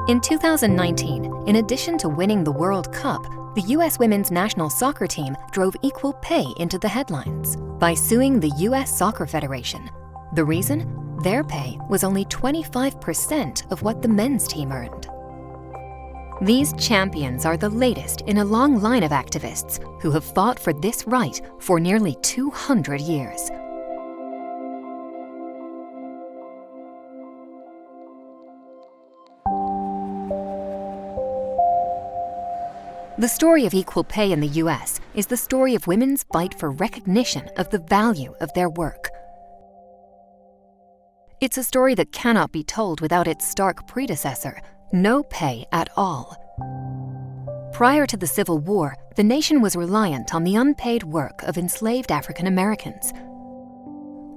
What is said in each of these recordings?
In 2019, in addition to winning the World Cup, the U.S. women's national soccer team drove equal pay into the headlines by suing the U.S. Soccer Federation. The reason? Their pay was only 25% of what the men's team earned. These champions are the latest in a long line of activists who have fought for this right for nearly 200 years. The story of equal pay in the U.S. is the story of women's fight for recognition of the value of their work. It's a story that cannot be told without its stark predecessor, no pay at all. Prior to the Civil War, the nation was reliant on the unpaid work of enslaved African Americans.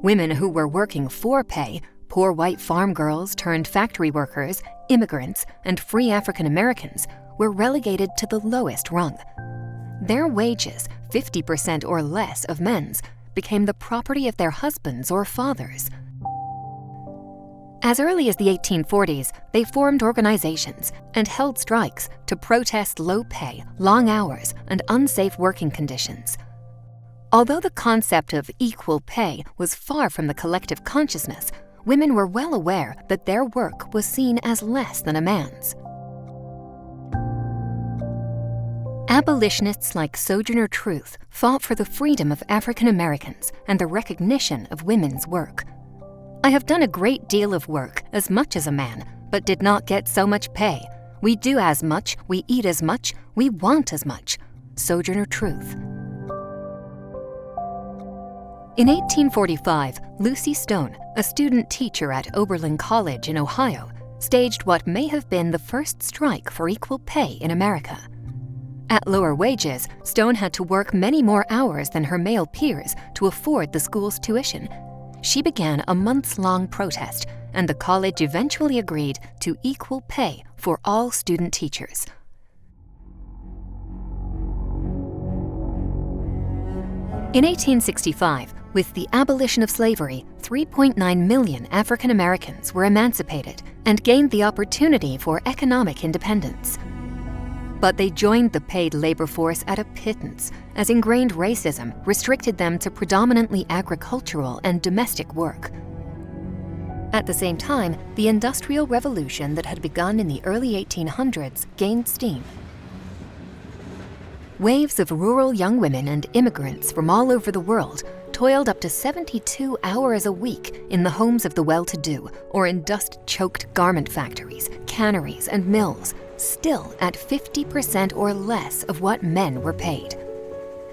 Women who were working for pay, poor white farm girls turned factory workers, immigrants, and free African Americans, were relegated to the lowest rung. Their wages, 50% or less of men's, became the property of their husbands or fathers. As early as the 1840s, they formed organizations and held strikes to protest low pay, long hours, and unsafe working conditions. Although the concept of equal pay was far from the collective consciousness, women were well aware that their work was seen as less than a man's. Abolitionists like Sojourner Truth fought for the freedom of African Americans and the recognition of women's work. "I have done a great deal of work, as much as a man, but did not get so much pay. We do as much, we eat as much, we want as much." Sojourner Truth. In 1845, Lucy Stone, a student teacher at Oberlin College in Ohio, staged what may have been the first strike for equal pay in America. At lower wages, Stone had to work many more hours than her male peers to afford the school's tuition. She began a months-long protest, and the college eventually agreed to equal pay for all student teachers. In 1865, with the abolition of slavery, 3.9 million African Americans were emancipated and gained the opportunity for economic independence. But they joined the paid labor force at a pittance, as ingrained racism restricted them to predominantly agricultural and domestic work. At the same time, the Industrial Revolution that had begun in the early 1800s gained steam. Waves of rural young women and immigrants from all over the world toiled up to 72 hours a week in the homes of the well-to-do or in dust-choked garment factories, canneries, and mills, still at 50% or less of what men were paid.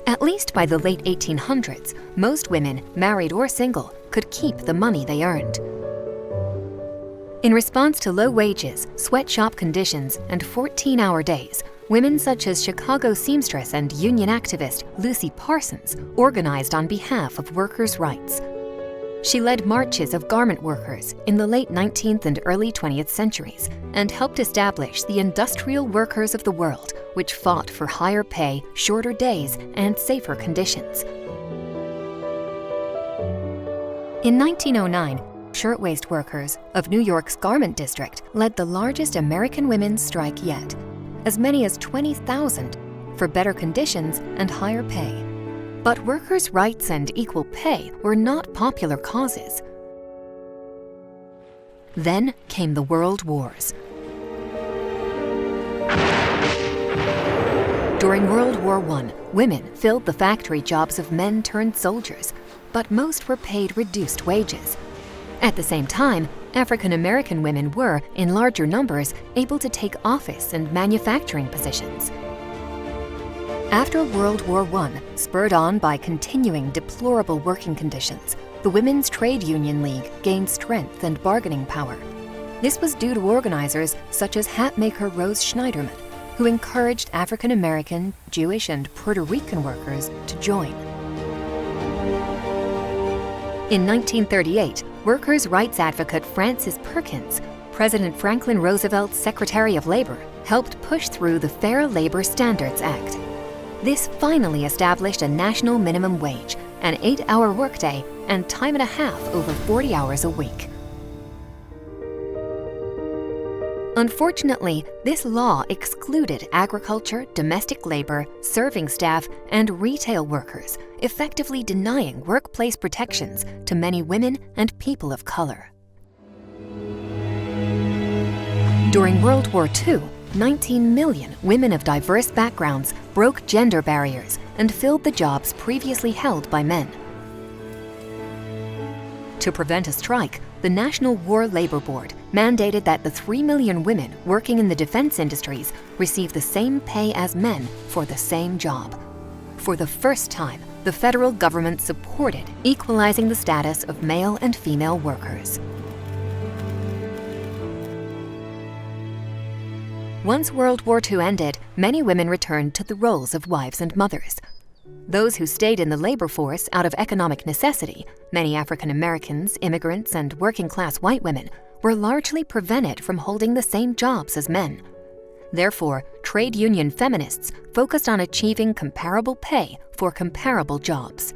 At least by the late 1800s, most women, married or single, could keep the money they earned. In response to low wages, sweatshop conditions, and 14-hour days, women such as Chicago seamstress and union activist Lucy Parsons organized on behalf of workers' rights. She led marches of garment workers in the late 19th and early 20th centuries and helped establish the Industrial Workers of the World, which fought for higher pay, shorter days, and safer conditions. In 1909, shirtwaist workers of New York's garment district led the largest American women's strike yet, as many as 20,000, for better conditions and higher pay. But workers' rights and equal pay were not popular causes. Then came the World Wars. During World War I, women filled the factory jobs of men turned soldiers, but most were paid reduced wages. At the same time, African American women were, in larger numbers, able to take office and manufacturing positions. After World War I, spurred on by continuing deplorable working conditions, the Women's Trade Union League gained strength and bargaining power. This was due to organizers such as hatmaker Rose Schneiderman, who encouraged African American, Jewish, and Puerto Rican workers to join. In 1938, workers' rights advocate Frances Perkins, President Franklin Roosevelt's Secretary of Labor, helped push through the Fair Labor Standards Act. This finally established a national minimum wage, an 8-hour workday, and time and a half over 40 hours a week. Unfortunately, this law excluded agriculture, domestic labor, serving staff, and retail workers, effectively denying workplace protections to many women and people of color. During World War II, 19 million women of diverse backgrounds broke gender barriers and filled the jobs previously held by men. To prevent a strike, the National War Labor Board mandated that the 3 million women working in the defense industries receive the same pay as men for the same job. For the first time, the federal government supported equalizing the status of male and female workers. Once World War II ended, many women returned to the roles of wives and mothers. Those who stayed in the labor force out of economic necessity, many African Americans, immigrants, and working-class white women, were largely prevented from holding the same jobs as men. Therefore, trade union feminists focused on achieving comparable pay for comparable jobs.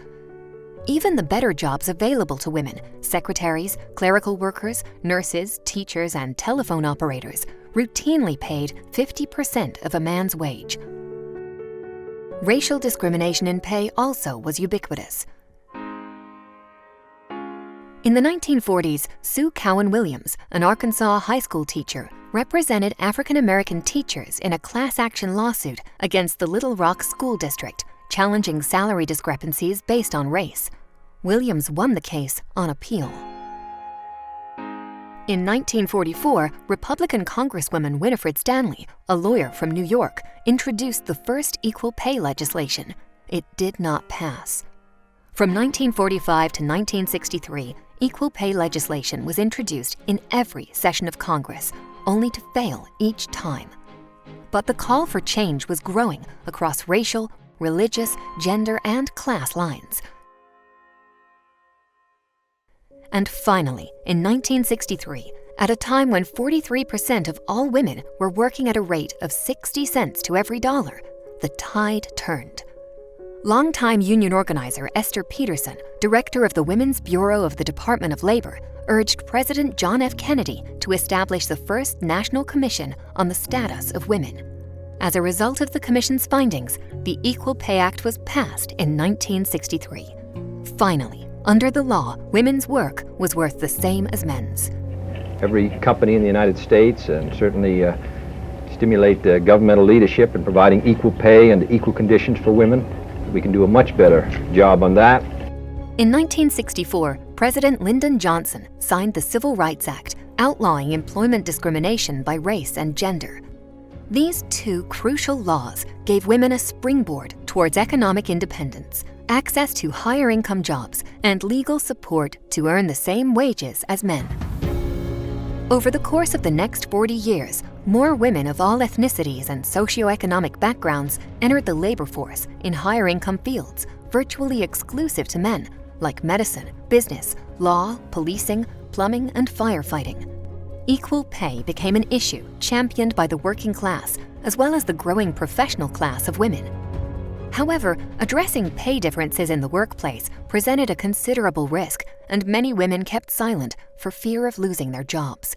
Even the better jobs available to women, secretaries, clerical workers, nurses, teachers, and telephone operators, routinely paid 50% of a man's wage. Racial discrimination in pay also was ubiquitous. In the 1940s, Sue Cowan Williams, an Arkansas high school teacher, represented African American teachers in a class action lawsuit against the Little Rock School District, challenging salary discrepancies based on race. Williams won the case on appeal. In 1944, Republican Congresswoman Winifred Stanley, a lawyer from New York, introduced the first equal pay legislation. It did not pass. From 1945 to 1963, equal pay legislation was introduced in every session of Congress, only to fail each time. But the call for change was growing across racial, religious, gender, and class lines. And finally, in 1963, at a time when 43% of all women were working at a rate of 60 cents to every dollar, the tide turned. Longtime union organizer Esther Peterson, director of the Women's Bureau of the Department of Labor, urged President John F. Kennedy to establish the first National Commission on the Status of Women. As a result of the commission's findings, the Equal Pay Act was passed in 1963. Finally, under the law, women's work was worth the same as men's. Every company in the United States, and certainly stimulate governmental leadership in providing equal pay and equal conditions for women. We can do a much better job on that. In 1964, President Lyndon Johnson signed the Civil Rights Act, outlawing employment discrimination by race and gender. These two crucial laws gave women a springboard towards economic independence, access to higher income jobs, and legal support to earn the same wages as men. Over the course of the next 40 years, more women of all ethnicities and socioeconomic backgrounds entered the labor force in higher income fields, virtually exclusive to men, like medicine, business, law, policing, plumbing, and firefighting. Equal pay became an issue championed by the working class, as well as the growing professional class of women. However, addressing pay differences in the workplace presented a considerable risk, and many women kept silent for fear of losing their jobs.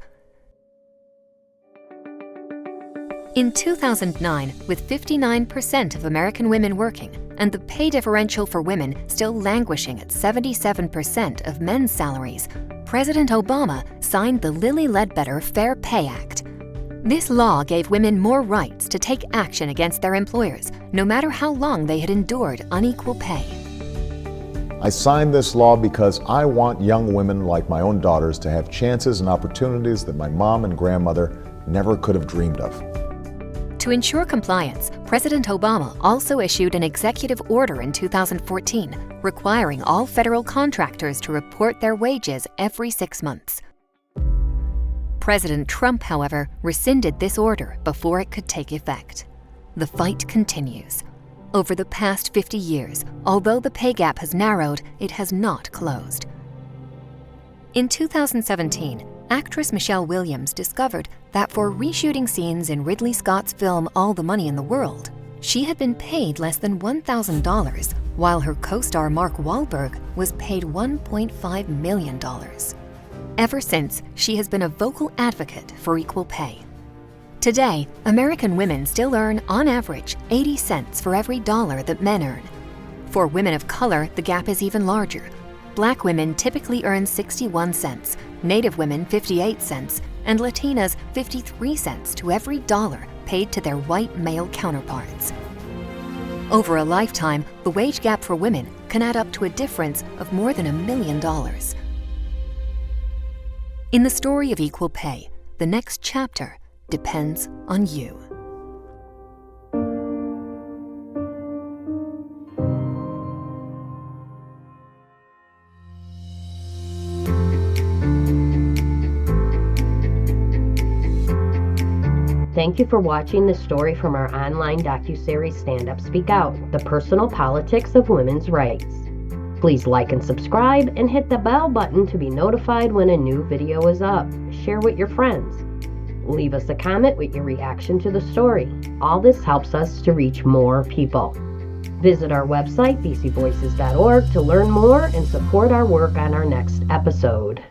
In 2009, with 59% of American women working and the pay differential for women still languishing at 77% of men's salaries, President Obama signed the Lilly Ledbetter Fair Pay Act. This law gave women more rights to take action against their employers, no matter how long they had endured unequal pay. I signed this law because I want young women like my own daughters to have chances and opportunities that my mom and grandmother never could have dreamed of. To ensure compliance, President Obama also issued an executive order in 2014 requiring all federal contractors to report their wages every 6 months. President Trump, however, rescinded this order before it could take effect. The fight continues. Over the past 50 years, although the pay gap has narrowed, it has not closed. In 2017, actress Michelle Williams discovered that for reshooting scenes in Ridley Scott's film All the Money in the World, she had been paid less than $1,000, while her co-star Mark Wahlberg was paid $1.5 million. Ever since, she has been a vocal advocate for equal pay. Today, American women still earn, on average, 80 cents for every dollar that men earn. For women of color, the gap is even larger. Black women typically earn 61 cents, Native women 58 cents, and Latinas 53 cents to every dollar paid to their white male counterparts. Over a lifetime, the wage gap for women can add up to a difference of more than $1 million. In the story of equal pay, the next chapter depends on you. Thank you for watching this story from our online docuseries Stand Up, Speak Out, the personal politics of women's rights. Please like and subscribe and hit the bell button to be notified when a new video is up. Share with your friends. Leave us a comment with your reaction to the story. All this helps us to reach more people. Visit our website, bcvoices.org, to learn more and support our work on our next episode.